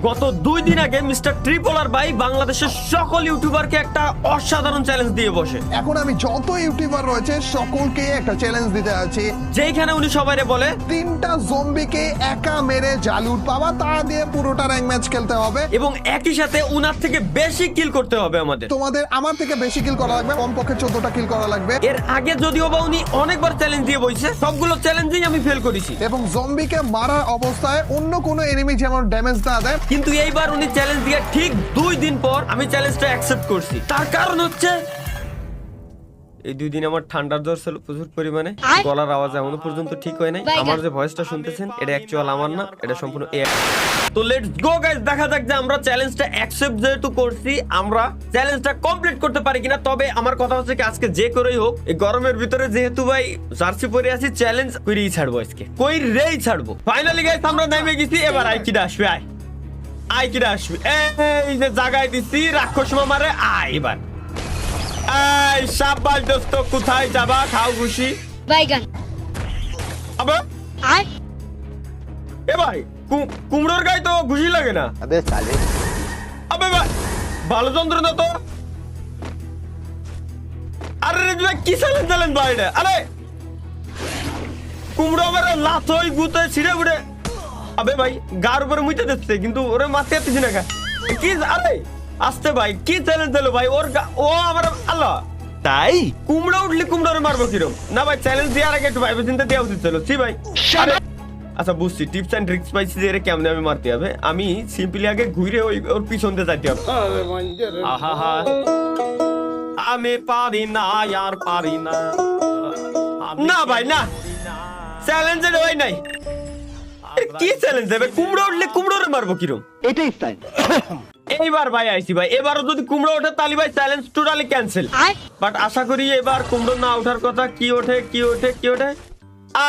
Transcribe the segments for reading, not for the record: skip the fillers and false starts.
গত 2 দিন আগে মিস্টার ট্রিপলার ভাই বাংলাদেশের সকল ইউটিউবারকে একটা অসাধারণ চ্যালেঞ্জ দিয়ে বসে। এখন আমি যত ইউটিউবার রয়েছে সকলকে একটা চ্যালেঞ্জ দিতে আছি, যেখানে উনি সবাইরে বলে 3টা জম্বিকে একা মেরে জালুট পাবা, তা দিয়ে পুরোটা র্যাঙ্ক ম্যাচ খেলতে হবে এবং একই সাথে উনার থেকে বেশি কিল করতে হবে আমাদের। তোমাদের আমার থেকে বেশি কিল করা লাগবে, কমপক্ষে 14টা কিল করা লাগবে। এর আগে যদিও বা উনি অনেকবার চ্যালেঞ্জ দিয়ে বইছে, সবগুলো চ্যালেঞ্জেই আমি ফেল করেছি। এবং জম্বিকে মারার অবস্থায় অন্য কোনো এনিমি যেমন ড্যামেজ না দেয়। কিন্তু এইবার উনি চ্যালেঞ্জ দিয়ে ঠিক 2 দিন পর আমি চ্যালেঞ্জটা অ্যাকসেপ্ট করছি। তার কারণ হচ্ছে এই 2 দিন আমার ঠান্ডার জ্বর ছিল প্রচুর পরিমাণে, গলার আওয়াজ এখনো পর্যন্ত ঠিক হয় নাই। আমার যে ভয়েসটা শুনতেছেন এটা অ্যাকচুয়াল আমার না, এটা সম্পূর্ণ AI। তো লেটস গো গাইস, দেখা যাক যে আমরা চ্যালেঞ্জটা অ্যাকসেপ্ট যেহেতু করছি আমরা চ্যালেঞ্জটা কমপ্লিট করতে পারি কিনা। তবে আমার কথা হচ্ছে কি আজকে যে করেই হোক এই গরমের ভিতরে যেহেতু ভাই জার্সি পরে আছি, চ্যালেঞ্জ করেই ছাড়বো আজকে, কইরেই ছাড়বো। ফাইনালি গাইস আমরা নেমে গেছি, এবার আই কিডা আসবে, আই কিডা আসবে। এই যে জায়গায় দিছি রাক্ষস মামারে, আয় এবার। এই শাবাশ দোস্ত, কোথায় যাবা? খাও খুশি বাইগান আবে। আর এ ভাই কুমড়োর গায়ে তো ঘুষি লাগে না। আবে ভাই ভালো যন্ত্রণা তো। আরে রে ভাই কি চালেন ভাই এটা? আরে কুমড়ো আমার লাথই গুতে ছিঁড়ে উড়ে। আবে ভাই গার উপরে মুইতে দিচ্ছে কিন্তু ওরে মারতে পারতেছি না। কি আরে আসতে ভাই কি চ্যালেঞ্জ দিল ভাই ওর ও আমার আল্লাহ। তাই কুমড়ো উঠলে কুমড়োরে মারবো কিরম? না ভাই চ্যালেঞ্জ দেওয়ার আগে একটু ভাইবে চিন্তা দেওয়া উচিত ছিল। ছি ভাই। আচ্ছা বুঝছি, টিপস এন্ড ট্রিক্স পাইছি যে এর কেমনে আমি মারতে হবে। আমি সিম্পলি আগে ঘুরে ওর পিছন দিয়ে যাইতে হবে। আহা আমি পারি না আর পারি না। না ভাই না, চ্যালেঞ্জের ওই নাই। কি চ্যালেঞ্জ দেবে? কুমড়ো উঠলে কুমড়োরে মারবো কিরম? এটাই স্টাইল। এইবার ভাই আইছি ভাই, এবারও যদি কুমড়ো ওঠে তাহলে ভাই চ্যালেঞ্জ টোটালি ক্যান্সেল। বাট আশা করি এবার কুমড়ো না ওঠার কথা। কি ওঠে কি ওঠে কি ওঠে?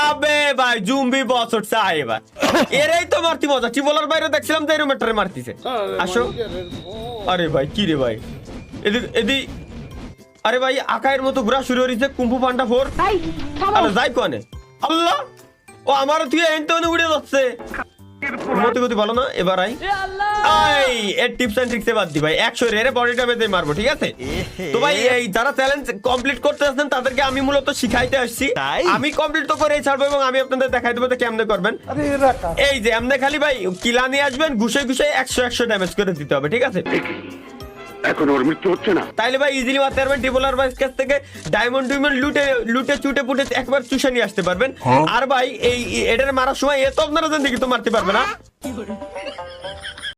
আবে ভাই জুম্বি বস উঠছে এবার। এরাই তো মারতি মজা। টিবলার বাইরে দেখছিলাম তো এরকম একটা মারতিছে। আসো। আরে ভাই কি রে ভাই, এদিক এদিক। আরে ভাই আকায়ের মতো ঘোরা শুরু হয়েছে কুম্ফু পান্ডা 4। আরে যাই কোনে আল্লাহ, ও আমার তুই এনতে উড়ে যাচ্ছে। মতি গতি ভালো না। এবার আই এর টিপস এন্ড ট্রিক্সে বাদ দি ভাই, 100 রে বডিটা বেঁধে মারবো, ঠিক আছে? তো ভাই এই যারা চ্যালেঞ্জ কমপ্লিট করতে আসছেন তাদেরকে আমি মূলত শিখাইতে আসছি। আমি কমপ্লিট তো করেই ছাড়বো এবং আমি আপনাদের দেখাই দেবো কেমনে করবেন। এই যে এমনি খালি ভাই কিলা নিয়ে আসবেন, ঘুষে ঘুষে 100 ড্যামেজ করে দিতে হবে, ঠিক আছে? এখন ওর মৃত্যু হচ্ছে না। তাইলে ভাই ইজিলি মারতে পারবেন। টিবলার ভাই কাছ থেকে ডায়মন্ড লুটে চুটে পুটে একবার চুষে নিয়ে আসতে পারবেন। আর ভাই এই এটার মারার সময় এত আপনারা জানেন কি তো মারতে পারবে না।